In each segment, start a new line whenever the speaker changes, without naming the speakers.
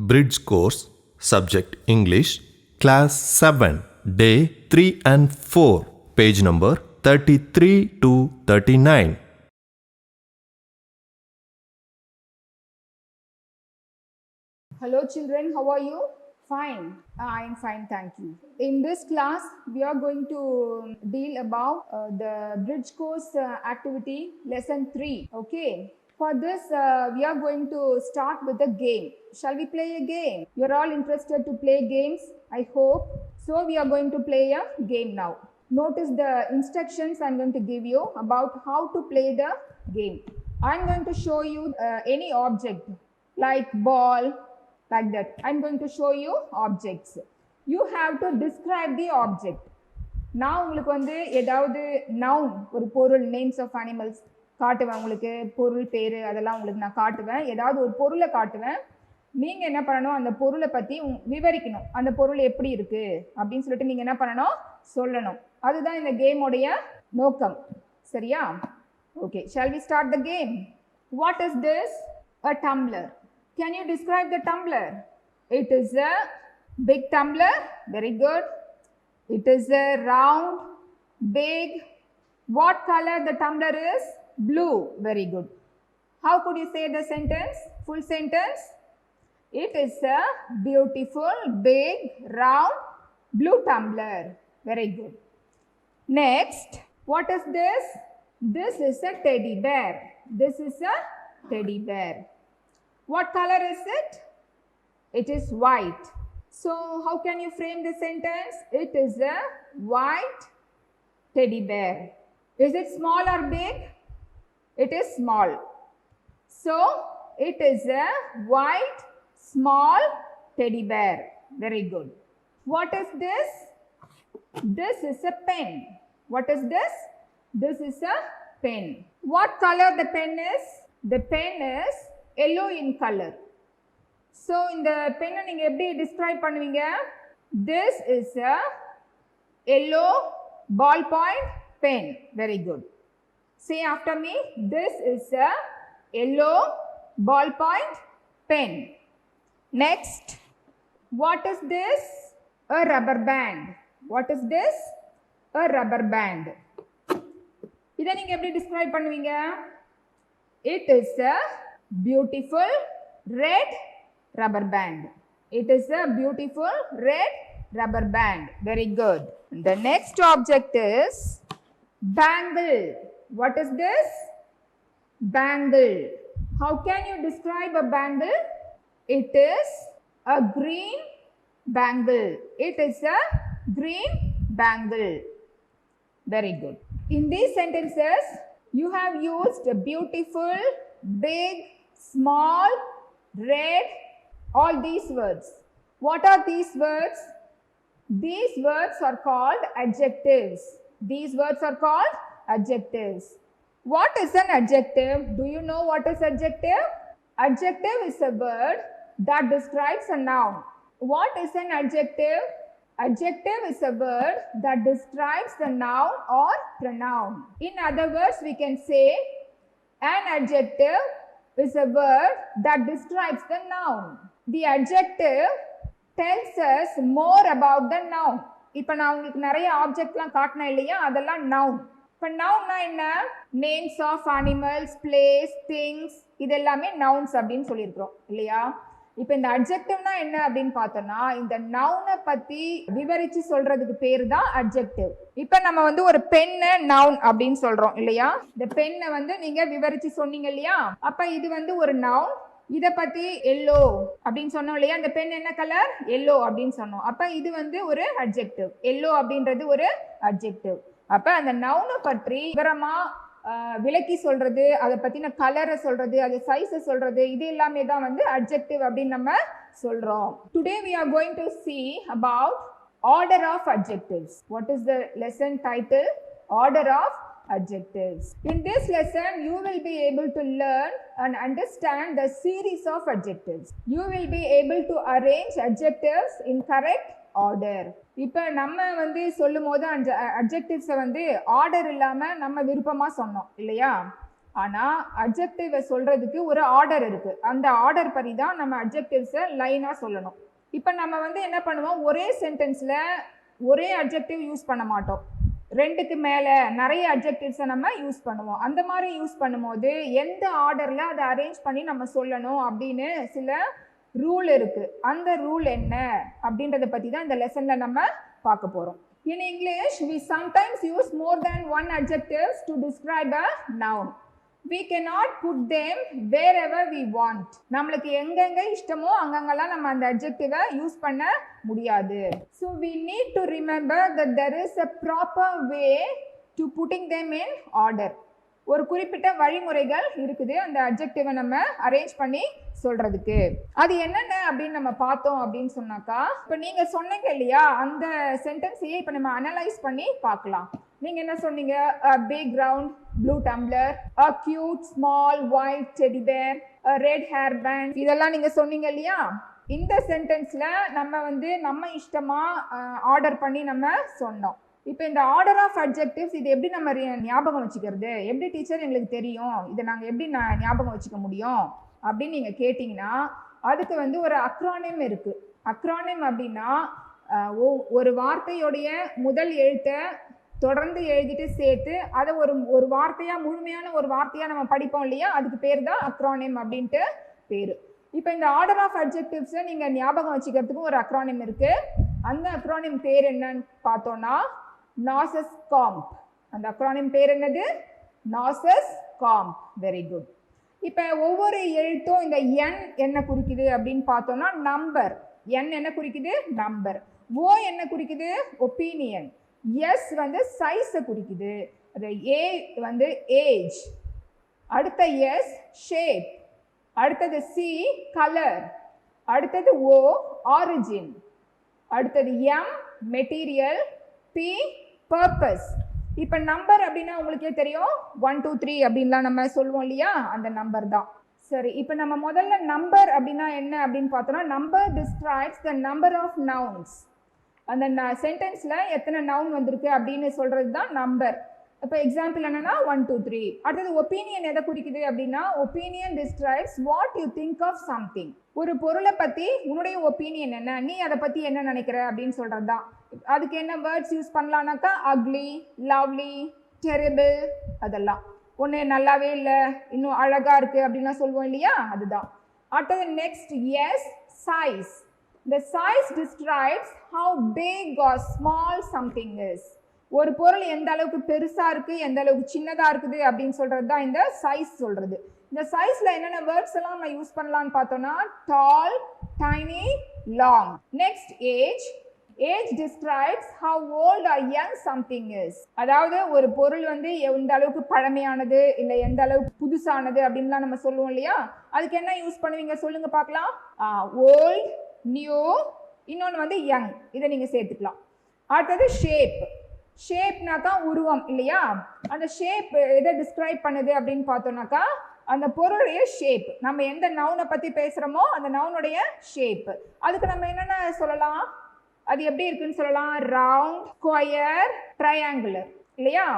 Bridge course, subject English, class 7, day 3 and 4, page number 33 to 39.
Hello children, how are you? Fine. I am fine, thank you. In this class, we are going to deal about the bridge course activity lesson 3. Okay. For this, we are going to start with a game. Shall we play a game? You are all interested to play games, I hope. So we are going to play a game now. Notice the instructions I am going to give you about how to play the game. I am going to show you any object like ball, like that. I'm going to show you objects. You have to describe the object. நான் உங்களுக்கு வந்து ஏதாவது noun ஒரு பொருள் names of animals காட்டுவேன், உங்களுக்கு பொருள் பேர் அதெல்லாம் உங்களுக்கு நான் காட்டுவேன். ஏதாவது ஒரு பொருளை காட்டுவேன், நீங்கள் என்ன பண்ணணும், அந்த பொருளை பற்றி விவரிக்கணும். அந்த பொருள் எப்படி இருக்குது அப்படின்னு சொல்லிட்டு நீங்கள் என்ன பண்ணணும், சொல்லணும். அதுதான் இந்த கேமோடைய நோக்கம். சரியா? Okay, shall we start the game? What is this? A tumbler. Can you describe the tumbler? It is a big tumbler. Very good. It is a round, big. What color the tumbler is? Blue. Very good. How could you say the sentence? Full sentence. It is a beautiful, big, round, blue tumbler. Very good. Next, what is this? This is a teddy bear. This is a teddy bear. What color is it? It is white. So how can you frame the sentence? It is a white teddy bear. Is it small or big? It is small. So it is a white small teddy bear. Very good. What is this? This is a pen. What is this? This is a pen. What color the pen is? The pen is yellow in color. So in the pen நீங்க எப்படி describe பண்ணுவீங்க? This is a yellow ballpoint pen. Very good. Say after me. This is a yellow ballpoint pen. Next, what is this? A rubber band. What is this? A rubber band. இதை நீங்க எப்படி describe பண்ணுவீங்க? It is a beautiful red rubber band. It is a beautiful red rubber band. Very good. The next object is bangle. What is this? Bangle. How can you describe a bangle? It is a green bangle. It is a green bangle. Very good. In these sentences, you have used a beautiful, big, small, red, all these words. What are these words? These words are called adjectives. These words are called adjectives. What is an adjective? Do you know what is adjective? Adjective is a word that describes a noun. What is an adjective? Adjective is a word that describes the noun or pronoun. In other words, we can say an adjective is a word that describes the noun. The adjective tells us more about the noun. இப்போ நான் உங்களுக்கு நிறைய ஆப்ஜெக்ட்லாம் காட்டினேன் இல்லையா, அதெல்லாம் noun. இப்போ nounனா என்ன? Names of animals, place, things, இது எல்லாமே nouns அப்படின்னு சொல்லியிருக்கிறோம் இல்லையா. இப்போ இந்த அட்ஜெக்டிவ்னா என்ன அப்படின்னு பார்த்தோம்னா, இந்த நவுனை பற்றி விவரித்து சொல்றதுக்கு பேர் தான் அட்ஜெக்டிவ். இப்போ நம்ம வந்து ஒரு பெண்ணை நவுன் அப்படின்னு சொல்றோம் இல்லையா. இந்த பெண்ணை வந்து நீங்க விவரித்து சொன்னீங்க இல்லையா, அப்ப இது வந்து ஒரு நவுன். இதை பத்தி எல்லோ அப்படின்னு சொன்னோம் இல்லையா, இந்த பெண் என்ன கலர்? எல்லோ அப்படின்னு சொன்னோம். அப்ப இது வந்து ஒரு அட்ஜெக்டிவ். எல்லோ அப்படின்றது ஒரு அட்ஜெக்டிவ். அப்ப அந்த நவுனை பற்றி விவரமா விளக்கி சொல்றது, அதை பத்தின கலரை சொல்றது, அது சைஸை சொல்றது, இது எல்லாமே தான் வந்து அட்ஜெக்டிவ் அப்படின்னு நம்ம சொல்றோம். Today we are going to see about order of adjectives. What is the lesson title? Order of adjectives. In this lesson, you will be able to learn and understand the series of adjectives. You will be able to arrange adjectives in correct order. இப்போ நம்ம வந்து சொல்லும் போது அந்த அட்ஜெக்டிவ்ஸை வந்து order இல்லாமல் நம்ம விருப்பமாக சொன்னோம் இல்லையா. ஆனா அட்ஜெக்டிவ் சொல்றதுக்கு ஒரு ஆர்டர் இருக்கு. அந்த ஆர்டர் படி தான் நம்ம அட்ஜெக்டிவ்ஸை லைனா சொல்லணும். இப்போ நம்ம வந்து என்ன பண்ணுவோம், ஒரே சென்டென்ஸ்ல ஒரே அட்ஜெக்டிவ் யூஸ் பண்ண மாட்டோம். 2க்கு மேல நிறைய அட்ஜெக்டிவ்ஸை நம்ம யூஸ் பண்ணுவோம். அந்த மாதிரி யூஸ் பண்ணும்போது எந்த ஆர்டர்ல அதை அரேஞ்ச் பண்ணி நம்ம சொல்லணும் அப்படின்னு சில ரூல் இருக்கு. அந்த ரூல் என்ன அப்படின்றத பத்தி தான் இந்த லெசன்ல நம்ம பார்க்க போறோம். In English, we sometimes use more than one adjectives to describe a noun. We cannot put them wherever we want. நம்மளுக்கு எங்கெங்க இஷ்டமோ அங்கங்கெல்லாம் நம்ம அந்த adjective யூஸ் பண்ண முடியாது. So we need to remember that there is a proper way to putting them in order. ஒரு குறிப்பிட்ட வழிமுறைகள் இருக்குது அந்த அட்ஜெக்டிவை நம்ம அரேஞ்ச் பண்ணி சொல்றதுக்கு. அது என்னென்ன அப்படின்னு நம்ம பார்த்தோம் அப்படின்னு சொன்னாக்கா, இப்போ நீங்க சொன்னீங்க இல்லையா, அந்த சென்டென்ஸையே இப்போ நம்ம அனலைஸ் பண்ணி பார்க்கலாம். நீங்க என்ன சொன்னீங்க, big round blue tumbler, a cute small white teddy bear, a red hair band, இதெல்லாம் நீங்க சொன்னீங்க இல்லையா. இந்த சென்டென்ஸ்ல நம்ம வந்து நம்ம இஷ்டமா ஆர்டர் பண்ணி நம்ம சொன்னோம். இப்போ இந்த ஆர்டர் ஆஃப் அட்ஜெக்டிவ்ஸ் இது எப்படி நம்ம ஞாபகம் வச்சுக்கிறது, எப்படி டீச்சர் எங்களுக்கு தெரியும், இதை நாங்கள் எப்படி ஞாபகம் வச்சுக்க முடியும் அப்படின்னு நீங்கள் கேட்டிங்கன்னா, அதுக்கு வந்து ஒரு அக்ரானிம் இருக்குது. அக்ரானிம் அப்படின்னா ஒரு வார்த்தையோடைய முதல் எழுத்தை தொடர்ந்து எழுதிட்டு சேர்த்து அதை ஒரு வார்த்தையாக முழுமையான ஒரு வார்த்தையாக நம்ம படிப்போம் இல்லையா, அதுக்கு பேர் தான் அக்ரானிம் அப்படின்ட்டு பேர். இப்போ இந்த ஆர்டர் ஆஃப் அட்ஜெக்டிவ்ஸை நீங்கள் ஞாபகம் வச்சுக்கிறதுக்கும் ஒரு அக்ரானிம் இருக்குது. அந்த அக்ரானிம் பேர் என்னன்னு பார்த்தோன்னா நாசஸ் காம்ப். அந்த அக்ரானிம் பேர் என்னது, நாசஸ் காம்ப். Very good. இப்போ ஒவ்வொரு எழுத்தும் இந்த என் என்ன குறிக்குது அப்படின்னு பார்த்தோம்னா நம்பர். என் என்ன குறிக்குது, நம்பர். ஓ என்ன குறிக்குது, ஒப்பீனியன். எஸ் வந்து சைஸை குறிக்குது. ஏ வந்து ஏஜ். அடுத்த எஸ் ஷேப். அடுத்தது சி கலர். அடுத்தது ஓ ஆரிஜின். அடுத்தது எம் மெட்டீரியல். P purpose. இப்போ நம்பர் அப்படின்னா உங்களுக்கே தெரியும், 1 2 3 அப்படின்லாம் நம்ம சொல்லுவோம் இல்லையா, அந்த நம்பர் தான். சரி, இப்போ நம்ம முதல்ல நம்பர் அப்படின்னா என்ன அப்படின்னு பார்த்தோம்னா, number describes the number of nouns. அந்த சென்டென்ஸில் எத்தனை நவுன் வந்திருக்கு அப்படின்னு சொல்கிறது தான் நம்பர். இப்போ எக்ஸாம்பிள் என்னன்னா 1 2 3. அடுத்தது ஒப்பீனியன் எதை குறிக்குது அப்படின்னா, opinion describes what you think of something. ஒரு பொருளை பற்றி உன்னுடைய ஒப்பீனியன் என்ன, நீ அதை பற்றி என்ன நினைக்கிற அப்படின்னு சொல்கிறது தான். அதுக்கு என்ன வேர்ட்ஸ் யூஸ் பண்ணலான்னாக்கா, அக்லி, லவ்லி, டெரிபிள், அதெல்லாம். ஒன்று நல்லாவே இல்லை, இன்னும் அழகாக இருக்குது அப்படின்லாம் சொல்லுவோம் இல்லையா, அதுதான். அடுத்தது next S size. The size describes how big or small something is. ஒரு பொருள் எந்த அளவுக்கு பெருசா இருக்கு, எந்த அளவுக்கு சின்னதா இருக்குது அப்படின்னு சொல்றது தான் இந்த சைஸ் சொல்றது. இந்த சைஸ்ல என்னென்ன வேர்ட்ஸ் எல்லாம் நம்ம யூஸ் பண்ணலாம்னு பார்த்தோம்னா, tall, tiny, long. Next age. Age describes how old or young something is. அதாவது ஒரு பொருள் வந்து எந்த அளவுக்கு பழமையானது இல்லை எந்த அளவுக்கு புதுசானது அப்படின்லாம் நம்ம சொல்லுவோம் இல்லையா, அதுக்கு என்ன யூஸ் பண்ணுவீங்க சொல்லுங்க பார்க்கலாம். ஓல்ட், நியூ, இன்னொன்று வந்து யங், இதை நீங்கள் சேர்த்துக்கலாம். அடுத்தது ஷேப். ஷேப்னாக்கா உருவம் இல்லையா, அந்த ஷேப் எதை டிஸ்கிரைப் பண்ணுது அப்படின்னு பார்த்தோம்னாக்கா, அந்த பொருளுடைய ஷேப். நம்ம எந்த நவுனை பற்றி பேசுகிறோமோ அந்த நவுனுடைய ஷேப். அதுக்கு நம்ம என்னென்ன சொல்லலாம், அது எப்படி இருக்குன்னு சொல்லலாம், ரவுண்ட், ஸ்கொயர், ட்ரையாங்குலர் இல்லையா.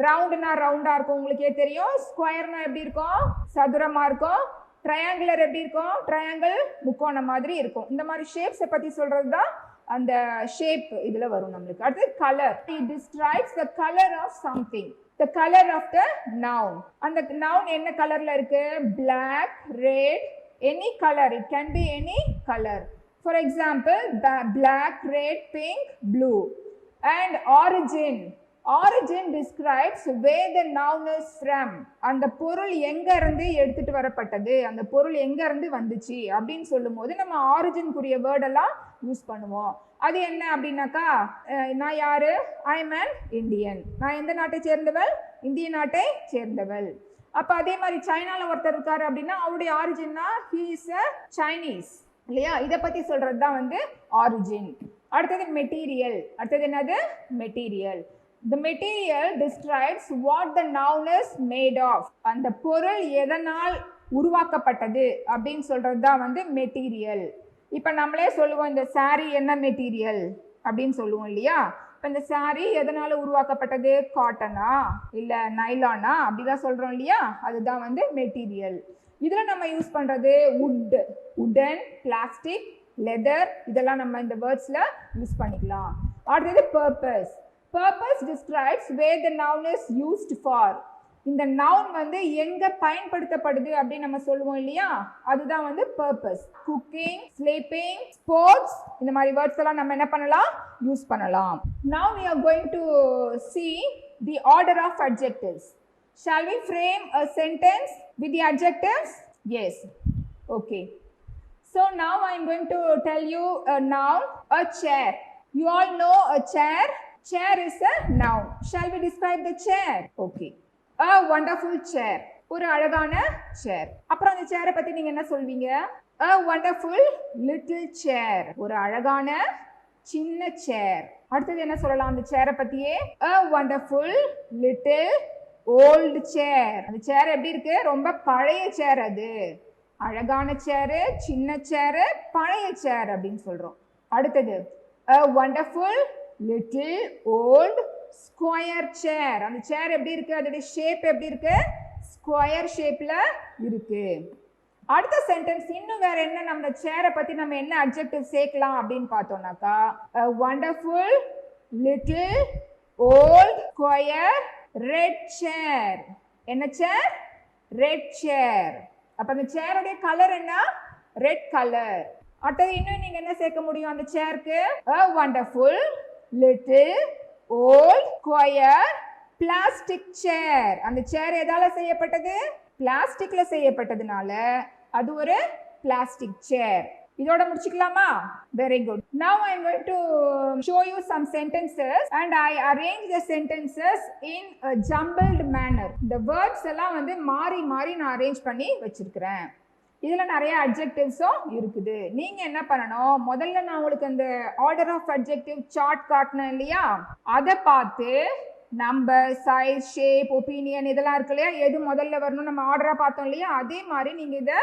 ரவுண்டுனா ரவுண்டாக இருக்கும் உங்களுக்கே தெரியும், ஸ்கொயர்னா எப்படி இருக்கும், சதுரமாக இருக்கும், ட்ரையாங்குலர் எப்படி இருக்கும், ட்ரையாங்கிள் முக்கோணம் மாதிரி இருக்கும். இந்த மாதிரி ஷேப்ஸை பற்றி சொல்கிறது தான் அந்த ஷேப் இதில் வரும் நம்மளுக்கு. அடுத்து colour. It describes the colour of something, the colour of the noun. அந்த நவுன் என்ன கலரில் இருக்கு, black, red, any colour, it can be any colour. For example, black, red, pink, blue. And origin. Origin describes where the noun is from. அந்த பொருள் எங்க இருந்து எடுத்துட்டு வரப்பட்டது, அந்த பொருள் எங்க இருந்து வந்துச்சு அப்படின்னு சொல்லும் போது நம்ம ஆரிஜின்குரிய வேர்டெல்லாம் யூஸ் பண்ணுவோம். அது என்ன அப்படின்னாக்கா, நான் யாரு, ஐ எம் an இந்தியன். நான் எந்த நாட்டை சேர்ந்தவள், இந்திய நாட்டை சேர்ந்தவள். அப்போ அதே மாதிரி சைனால ஒருத்தர் இருக்காரு அப்படின்னா அவருடைய ஆரிஜின்னா he is a Chinese இல்லையா. இதை பற்றி சொல்கிறது தான் வந்து ஆரிஜின். அடுத்தது மெட்டீரியல். அடுத்தது என்னது, material. The material describes what the noun is made of. அந்த பொருள் எதனால் உருவாக்கப்பட்டது அப்படின்னு சொல்கிறது தான் வந்து மெட்டீரியல். இப்போ நம்மளே சொல்லுவோம், இந்த சாரி என்ன மெட்டீரியல் அப்படின்னு சொல்லுவோம் இல்லையா. இந்த saree எதனால உருவாக்கப்பட்டது? காட்டனா இல்ல நைலானா அப்படிதான் சொல்றோம் இல்லையா? அதுதான் வந்து மெட்டீரியல். இதுல நம்ம யூஸ் பண்றது wood, wooden, plastic, leather, இதெல்லாம் நம்ம இந்த வேர்ட்ஸ்ல யூஸ் பண்ணிக்கலாம். அடுத்தது purpose. Purpose describes where the noun is used for. இந்த நவுன் வந்து எங்க பயன்படுத்தப்படுது அப்படின்னு நம்ம சொல்லுவோம் இல்லையா? அதுதான் வந்து purpose. Cooking, sleeping, sports, இந்த மாதிரி வேர்ட்ஸ் எல்லாம் நம்ம என்ன பண்ணலாம்? யூஸ் பண்ணலாம். Now we are going to see the order of adjectives. Shall we frame a sentence with the adjectives? Yes. Okay. So now I am going to tell you a noun, a chair. You all know a chair. Chair is a noun. Shall we describe the chair? Okay. A wonderful chair. ஒரு அழகான chair. அப்புறம் அந்த chair பத்தி நீங்க என்ன சொல்வீங்க? A wonderful little chair. ஒரு அழகான சின்ன chair. அடுத்தது என்ன சொல்லலாம் அந்த chair பத்தியே? A wonderful little old chair. அந்த chair எப்படி இருக்கு? ரொம்ப பழைய chair அது. அழகான chair, சின்ன chair, பழைய chair அப்படின்னு சொல்றோம். அடுத்தது a wonderful little old square chair. அந்த chair எப்படி இருக்கு? அதோட ஷேப் எப்படி இருக்கு? ஸ்கொயர் ஷேப்ல இருக்கு. அடுத்த சென்டென்ஸ் இன்னும் வேற என்ன நம்ம சேரை பத்தி நம்ம என்ன அட்ஜெக்டிவ் சேர்க்கலாம் அப்படின்னு பார்த்தோம்னாக்கா a wonderful little old square red chair. என்ன சேர்? ரெட் சேர். அப்ப அந்த சேரோட கலர் என்ன? Red colour. அடுத்து இன்னும் நீங்க என்ன சேர்க்க முடியும் அந்த சேருக்கு? a wonderful little old square plastic chair. அந்த சேர் எதால செய்யப்பட்டது? பிளாஸ்டிக்ல செய்யப்பட்டதுனால அது ஒரு plastic chair. இதோட முடிச்சுக்கலாமா? Very good. Now I am going to show you some sentences and I arrange the sentences in a jumbled manner. The words எல்லாம் வந்து மாறி மாறி நான் அரேஞ்ச் பண்ணி வச்சிருக்கிறேன். இதுல நிறைய அட்ஜெக்டிவ்ஸும் இருக்குது. நீங்க என்ன பண்ணணும்? முதல்ல நான் உங்களுக்கு அந்த ஆர்டர் ஆஃப் அட்ஜெக்டிவ் சார்ட் காட்டினேன் இல்லையா? அதை பார்த்து நம்பர், சைஸ், ஷேப், ஒப்பீனியன் இதெல்லாம் இருக்கு இல்லையா? எது முதல்ல வரணும் நம்ம ஆர்டரா பார்த்தோம் இல்லையா? அதே மாதிரி நீங்க இதை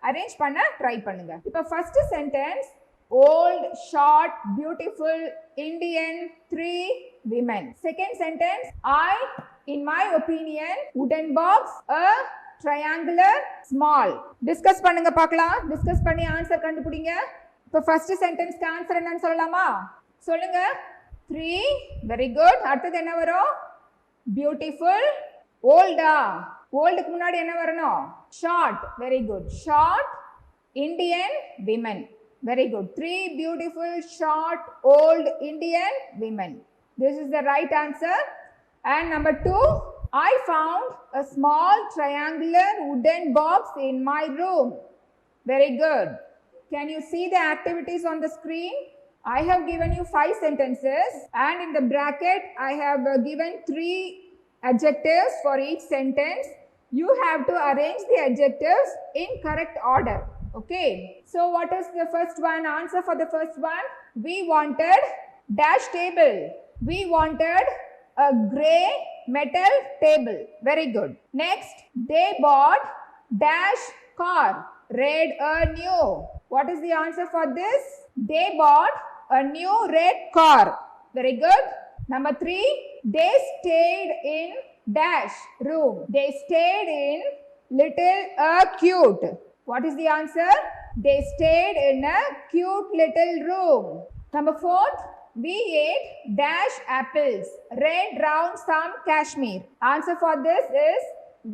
அரேஞ்ச் பண்ண ட்ரை பண்ணுங்க. இப்போ first sentence old, short, beautiful, Indian, 3 women. Second sentence I, in my opinion, wooden box, a triangular, small. Discuss பண்ணுங்க பார்க்கலாம். டிஸ்கஸ் பண்ணி ஆன்சர் கண்டுபிடிங்க. இப்போ ஃபர்ஸ்ட் சென்டென்ஸ்க்கு ஆன்சர் என்னன்னு சொல்லலாமா? சொல்லுங்க. 3. Very good. அடுத்தது என்ன வரும்? பியூட்டிஃபுல். ஓல்டா? ஓல்டுக்கு முன்னாடி என்ன வரணும்? Short. Very good. Short, Indian, women. Very good. 3 beautiful, short, old Indian women. This is the right answer. And number 2, I found a small triangular wooden box in my room. Very good. Can you see the activities on the screen? I have given you 5 sentences and in the bracket I have given 3 adjectives for each sentence. You have to arrange the adjectives in correct order. Okay, so what is the first one? Answer for the first one. We wanted dash table. We wanted a grey metal table. Very good. Next, they bought dash car. Red a new. What is the answer for this? They bought a new red car. Very good. Number 3, they stayed in dash room. They stayed in little cute. What is the answer? They stayed in a cute little room. Number 4, we ate dash apples. Red, round, some cashmere. Answer for this is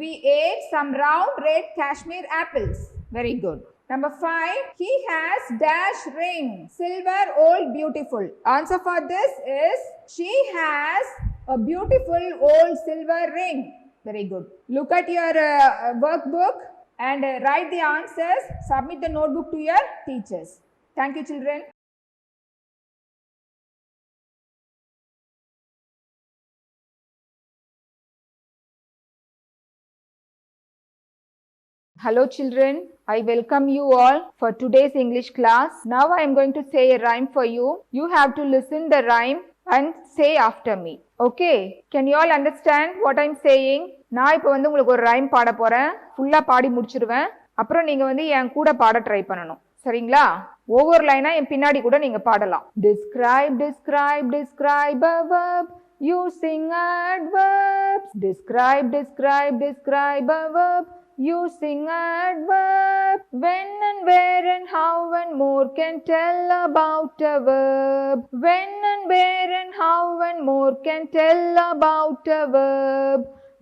we ate some round red cashmere apples. Very good. Number 5, he has dash ring. Silver, old, beautiful. Answer for this is she has a beautiful old silver ring. Very good. Look at your workbook and write the answers. Submit the notebook to your teachers. Thank you, children. Hello children, I welcome you all for today's English class. Now I am going to say a rhyme for you. You have to listen the rhyme and say after me. Okay, can you all understand what I am saying? நான் இப்போ வந்து உங்களுக்கு ஒரு rhyme பாட போறேன். ஃபுல்லா பாடி முடிச்சிடுவேன். அப்புறம் நீங்க வந்து என் கூட பாட ட்ரை பண்ணணும். சரிங்களா? ஒவ்வொரு லைனா என் பின்னாடி கூட நீங்க பாடலாம். Describe, describe, describe a verb using adverbs. Describe, describe, describe a verb using adverbs. When and where and how and more can tell about a verb. When and where and how and more can tell about a verb.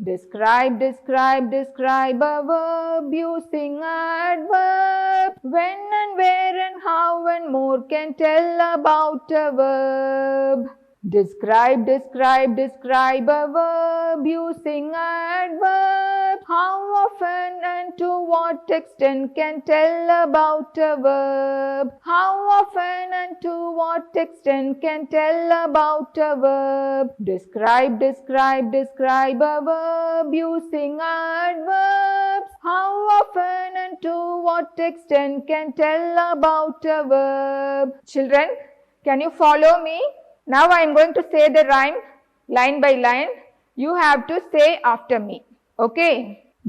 Describe, describe, describe a verb using adverbs. When and where and how and more can tell about a verb. Describe, describe, describe a verb using adverbs. How often and to what extent can tell about a verb. How often and to what extent can tell about a verb. Describe, describe, describe a verb using adverbs. How often and to what extent can tell about a verb. Children, can you follow me? Now I am going to say the rhyme line by line. You have to say after me. Okay?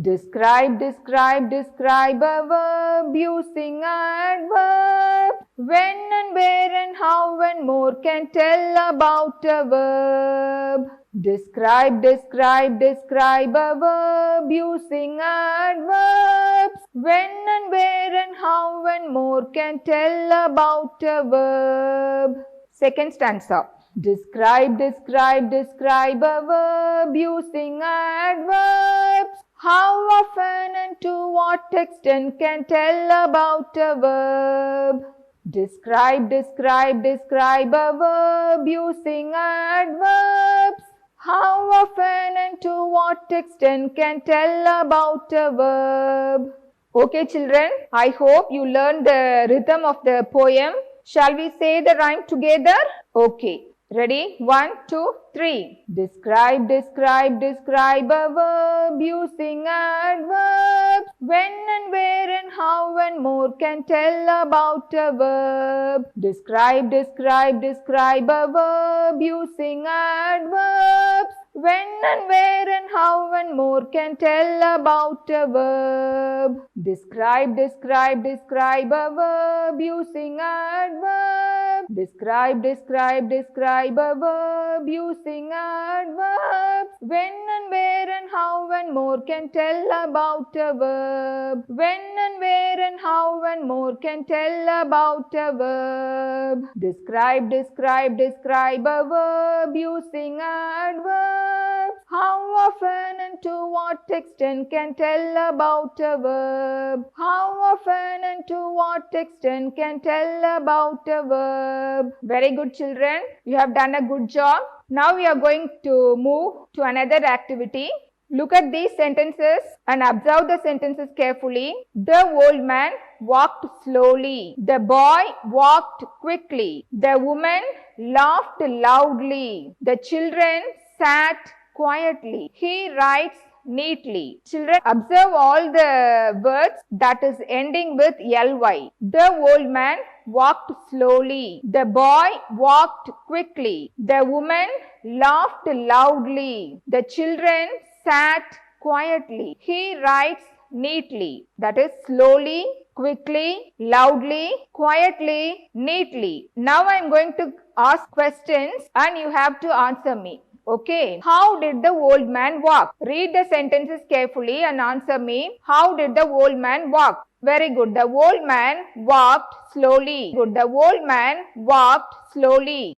Describe, describe, describe a verb using adverbs. When and where and how and more can tell about a verb. Describe, describe, describe a verb using adverbs. When and where and how and more can tell about a verb. Second stanza. Describe, describe, describe a verb using adverbs. How often and to what extent can tell about a verb. Describe, describe, describe a verb using adverbs. How often and to what extent can tell about a verb. Okay children, I hope you learned the rhythm of the poem. Shall we say the rhyme together? Okay. Ready? 1, 2, 3. Describe, describe, describe a verb using adverbs. When and where and how and more can tell about a verb. Describe, describe, describe a verb using adverbs. When and where and how and more can tell about a verb. Describe, describe, describe a verb using adverbs. Describe, describe, describe a verb using adverbs. When and where and how and more can tell about a verb. When and where and how and more can tell about a verb. Describe, describe, describe a verb using adverbs. How often and to what extent can tell about a verb. How often and to what extent can tell about a verb. Very good children. You have done a good job. Now we are going to move to another activity. Look at these sentences and observe the sentences carefully. The old man walked slowly. The boy walked quickly. The woman laughed loudly. The children sat quietly. He writes neatly. Children, observe all the words that is ending with ly. The old man walked slowly. The boy walked quickly. The woman laughed loudly. The children sat quietly. He writes neatly. That is slowly, quickly, loudly, quietly, neatly. Now I am going to ask questions and you have to answer me. Okay. How did the old man walk? Read the sentences carefully and answer me. How did the old man walk? Very good. The old man walked slowly. Good. The old man walked slowly.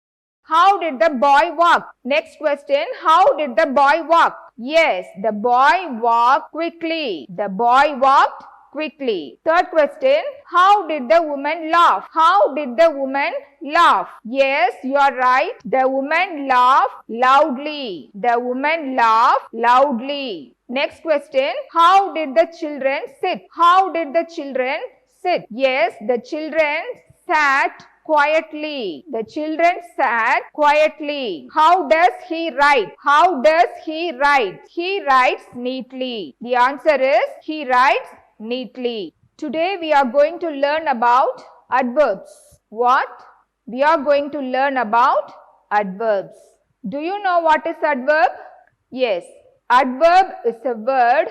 How did the boy walk? Next question. How did the boy walk? Yes, the boy walked quickly. The boy walked quickly. Third question. How did the woman laugh? How did the woman laugh? Yes, you are right. The woman laughed loudly. The woman laughed loudly. Next question. How did the children sit? How did the children sit? Yes, the children sat quietly. The children sat quietly. How does he write? How does he write? He writes neatly. The answer is he writes neatly. Today we are going to learn about adverbs. What? We are going to learn about adverbs. Do you know what is adverb? Yes. Adverb is a word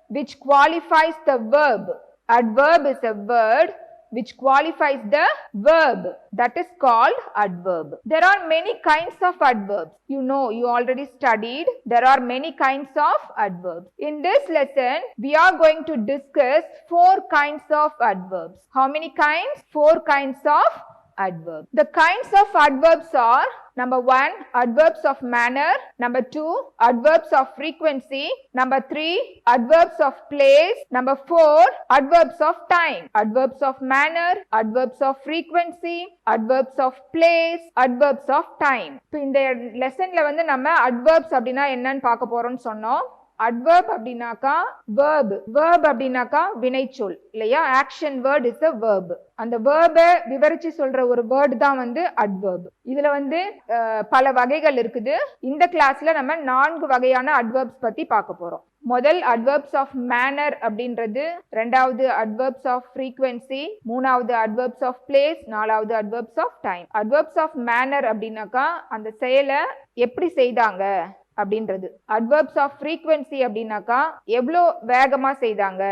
which qualifies the verb. Adverb is a word which qualifies the verb. That is called adverb. There are many kinds of adverbs. You know, you already studied. There are many kinds of adverbs. In this lesson, we are going to discuss 4 kinds of adverbs. How many kinds? 4 kinds of adverbs. The kinds of adverbs are: number 1, adverbs of manner. Number 2, adverbs of frequency. Number 3, adverbs of place. Number 4, adverbs of time. Adverbs of manner, adverbs of frequency, adverbs of place, adverbs of time. இப்போ இந்த லெசன்ல வந்து நம்ம adverbs அப்படினா என்னன்னு பார்க்க போறோம்னு சொன்னோம். adverb அப்படினாக்கா verb அப்படினாக்கா வினைச்சொல் இல்லையா? action word is a verb. அந்த verb விவரிச்சு சொல்ற ஒரு word தான் வந்து adverb. இதுல வந்து பல வகைகள் இருக்குது. இந்த கிளாஸ்ல நம்ம 4 வகையான adverbs பத்தி பார்க்க போறோம். முதல் adverbs of manner அப்படின்றது, இரண்டாவது adverbs of frequency, மூணாவது adverbs of place, நாலாவது adverbs of time. adverbs of manner அப்படினாக்கா அந்த செயலை எப்படி செய்தாங்க அப்படின்றது. adverbs of frequency அப்படின்னாக்கா எவ்வளோ வேகமா செய்தாங்க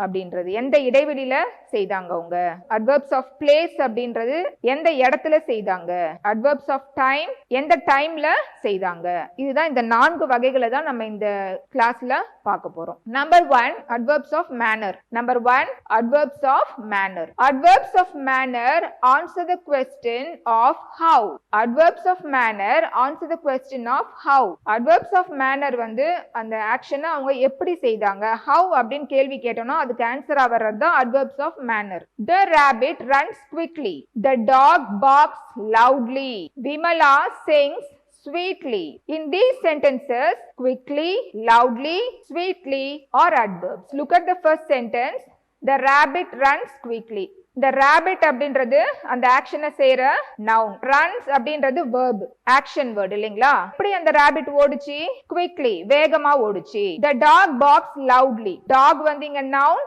அப்படின்றது, எந்த இடைவெளியில செய்தாங்க அவங்க. adverbs of place அப்படின்றது எந்த இடத்துல செய்தாங்க. adverbs of time எந்த டைம்ல செய்தாங்க. இதுதான் இந்த 4 வகைகளை தான் நம்ம இந்த கிளாஸ்ல பார்க்க போறோம். Number 1, adverbs of manner. Number 1, adverbs of manner. adverbs of manner answer the question of how. adverbs of manner answer the question of how. adverbs of manner வந்து அந்த ஆக்ஷனை அவங்க எப்படி செய்தாங்க, how அப்படின்னு கேள்வி கேட்டோம்னா அதுக்கு ஆன்சரா வர்றது தான் adverbs of manner. The rabbit runs quickly. The dog barks loudly. Vimala sings sweetly. In these sentences, quickly, loudly, sweetly are adverbs. Look at the first sentence. The rabbit runs quickly. The rabbit அப்படின்றது அந்த ஆக்ஷனை செய்யற noun. runs அப்படின்றது verb, action word இல்லைங்களா? அப்படி அந்த rabbit ஓடுச்சு, quickly வேகமா ஓடுச்சு. The dog barks loudly. dog வந்து இங்க noun,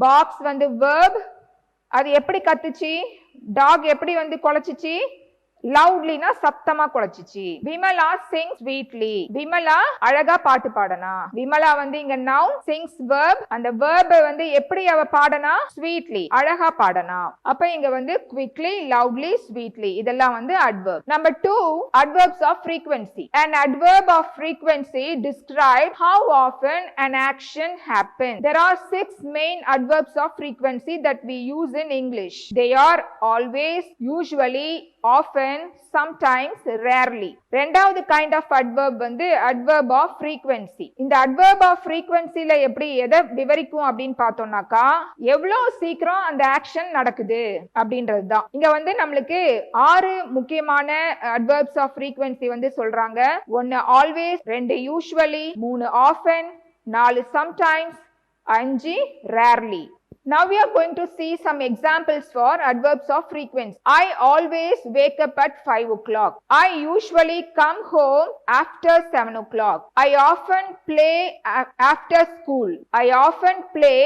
barks வந்து verb. அது எப்படி கத்துச்சு? dog எப்படி வந்து குலைச்சிச்சு? loudlyனா சத்தமா குலைச்சிச்சு. Vimala sings sweetly. விமலா அழகா பாட்டு பாடனா. விமலா வந்து இங்க noun, sings verb. அந்த verb வந்து எப்படி அவ பாடனா? sweetly, அழகா பாடனா. அப்ப இங்க வந்து quickly, loudly, sweetly இதெல்லாம் வந்து adverb. Number 2, adverbs of frequency. An adverb of frequency describes how often an action happens. There are 6 main adverbs of frequency that we use in English. They are always, usually, often, sometimes, rarely. ரெண்டாவது kind of adverb வந்து adverb of frequency. இந்த adverb of frequencyல எப்படி எதை விவரிக்கும் அப்படின்னு பார்த்தோம்னாக்கா எவ்வளவு சீக்கிரம் அந்த ஆக்ஷன் நடக்குது அப்படின்றது தான். இங்க வந்து நம்மளுக்கு 6 முக்கியமான adverbs of frequency வந்து சொல்றாங்க. 1 always, 2 usually, 3 often, 4 sometimes, 5 rarely. Now we are going to see some examples for adverbs of frequency. I always wake up at 5 o'clock. I usually come home after 7 o'clock. I often play after school. I often play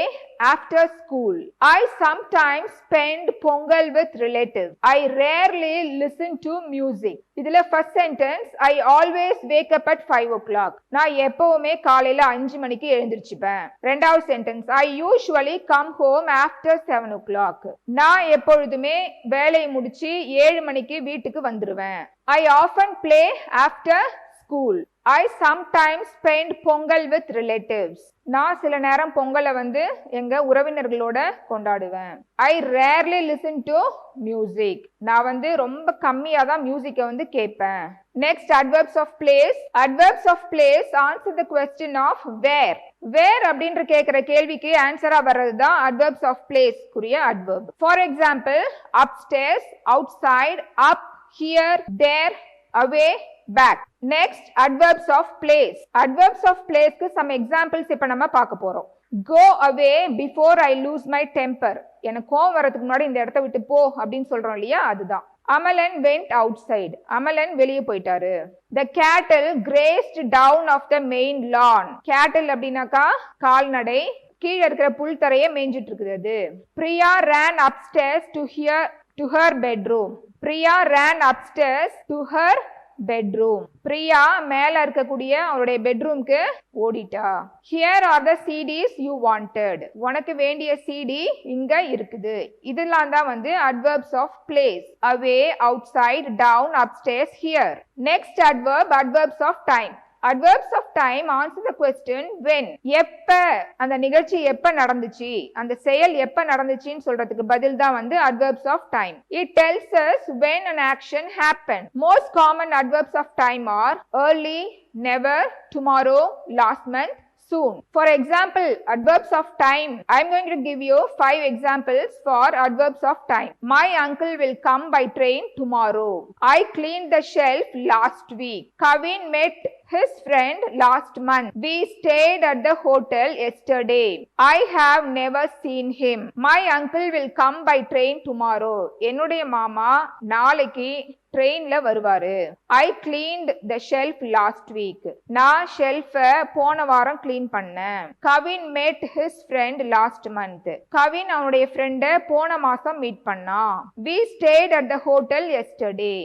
after school. I sometimes spend Pongal with relatives. I rarely listen to music. இதுல first sentence, I always wake up at 5 o'clock. நான் எப்பவுமே காலையில 5 மணிக்கு எழுந்திருச்சுப்பேன். ரெண்டாவது sentence, I usually come home after 7 o'clock. நான் எப்பொழுதுமே வேலை முடிச்சு 7 மணிக்கு வீட்டுக்கு வந்துருவேன். I often play after school. I sometimes spend Pongal with relatives. நான் சில நேரம் பொங்கலை வந்து எங்க உறவினர்களோட கொண்டாடுவேன். I rarely listen to music. நான் வந்து ரொம்ப கம்மியா தான் மியூசிக்கை வந்து கேட்பேன். Next, adverbs of place. Adverbs of place answer the question of where. Where அப்படின்ற கேட்கிற கேள்விக்கு ஆன்சரா வர்றது தான் adverbs of place குறிய adverb. For example, upstairs, outside, up, here, there, away, back. Next, adverbs of place. Adverbs of place க்கு some examples இப்ப நம்ம பார்க்க போறோம். Go away before I lose my temper. எனக்கு கோவம் வரதுக்கு முன்னாடி இந்த இடத்தை விட்டு போ அப்படின்னு சொல்றோம் இல்லையா, அதுதான். Amalan went outside. Amalan வெளியே போயிட்டாரு. The cattle grazed down of the main lawn. Cattle அப்படின்னாக்கா கால்நடை, கீழே இருக்கிற புல் தரையை மேய்ஞ்சிட்டு இருக்குது. Priya ran upstairs to her bedroom. Priya ran upstairs to her bedroom. Priya மேல இருக்கக்கூடிய அவருடைய பெட்ரூம்க்கு ஓடிட்டா. Here are the CDs you wanted. உனக்கு வேண்டிய CD இங்க இருக்குது. இதெல்லாம் தான் வந்து adverbs of place. Away, outside, down, upstairs, here. Next adverb, adverbs of time. Adverbs of time answer the question when. எப்ப அந்த நிகழ்ச்சி எப்ப நடந்துச்சு, அந்த செயல் எப்ப நடந்துச்சுன்னு சொல்றதுக்கு பதில் தான் வந்து adverbs of time. It tells us when an action happened. Most common adverbs of time are early, never, tomorrow, last month, soon. For example, adverbs of time. I am going to give you 5 examples for adverbs of time. My uncle will come by train tomorrow. I cleaned the shelf last week. Kavin met his friend last month. We stayed at the hotel yesterday. I have never seen him. My uncle will come by train tomorrow. என்னுடைய மாமா நாளைக்கு ட்ரெயின்ல வருவாரு. I cleaned the shelf last week. நான் shelf போன வாரம் clean பண்ணேன். Kavin met his friend last month. Kavin அவனுடைய ஃப்ரெண்ட போன மாசம் மீட் பண்ணான். We stayed at the hotel yesterday.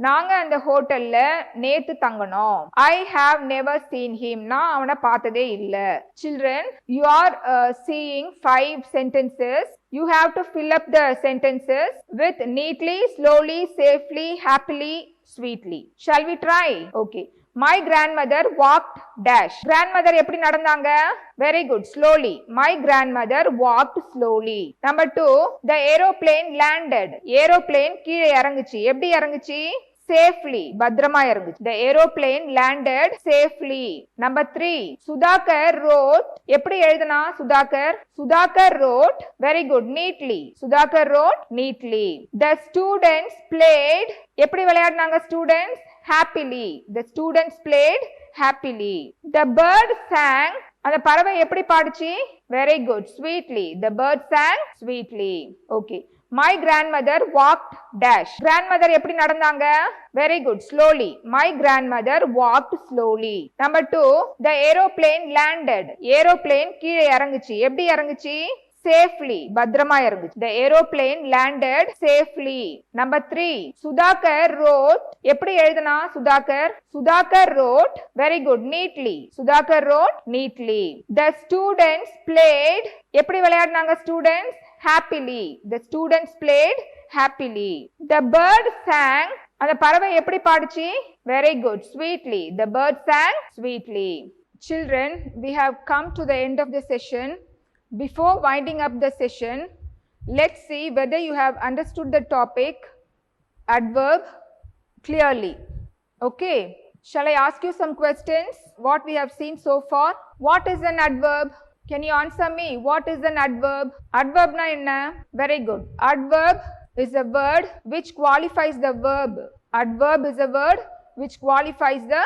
நாங்க அந்த ஹோட்டல்ல நேத்து தங்கணும். I have never seen him. நான் அவனை பார்த்ததே இல்ல. Children, you are seeing 5 sentences. You have to fill up the sentences with neatly, slowly, safely, happily, sweetly. Shall we try? Okay. My grandmother walked dash. Grandmother எப்படி நடந்தாங்க? Very good. Slowly. My grandmother walked slowly. Number 2, the aeroplane landed. Aeroplane கீழே இறங்குச்சு. எப்படி இறங்குச்சு? Safely. பத்திரமா இறங்குச்சு. The aeroplane landed safely. Number 3, Sudhakar wrote. எப்படி எழுதுனா Sudhakar? Sudhakar wrote. Very good. Neatly. Sudhakar wrote neatly. The students played. எப்படி விளையாடினாங்க students? Happily. The students played happily. The bird sang. அந்த பறவை எப்படி பாடுச்சு? Very good. Sweetly. The bird sang sweetly. Okay. My grandmother walked dash. Grandmother எப்படி நடந்தாங்க? Very good. Slowly. My grandmother walked slowly. Number 2, the aeroplane landed. Aeroplane கீழே இறங்குச்சு. எப்படி இறங்குச்சு? Safely. பத்திரமா இறங்குச்சு. The aeroplane landed safely. Number 3, Sudhakar wrote. எப்படி எழுதுனா Sudhakar? Sudhakar wrote. Very good. Neatly. Sudhakar wrote neatly. The students played. எப்படி விளையாடினாங்க students? Happily. The students played happily. The bird sang. அந்த பறவை எப்படி பாடுச்சு? Very good. Sweetly. The bird sang sweetly. Children, we have come to the end of the session. Before winding up the session, let's see whether you have understood the topic adverb clearly. Okay. Shall I ask you some questions? What we have seen so far? What is an adverb? Can you answer me? What is an adverb? Adverb na enna? Very good. Adverb is a word which qualifies the verb. Adverb is a word which qualifies the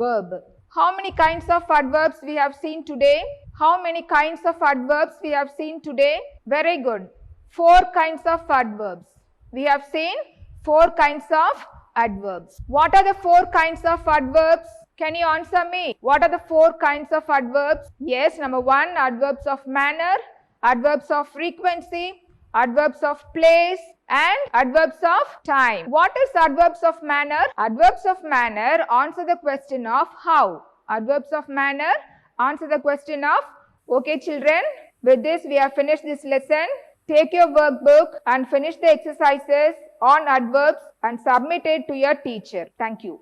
verb. How many kinds of adverbs we have seen today? How many kinds of adverbs we have seen today? Very good. 4 kinds of adverbs. We have seen 4 kinds of adverbs. What are the 4 kinds of adverbs? Can you answer me? What are the 4 kinds of adverbs? Yes, number 1, adverbs of manner, adverbs of frequency, adverbs of place, and adverbs of time. What is adverbs of manner? Adverbs of manner answer the question of how. Adverbs of manner answer the question of. Okay, children, with this we have finished this lesson. Take your workbook and finish the exercises on adverbs and submit it to your teacher. Thank you.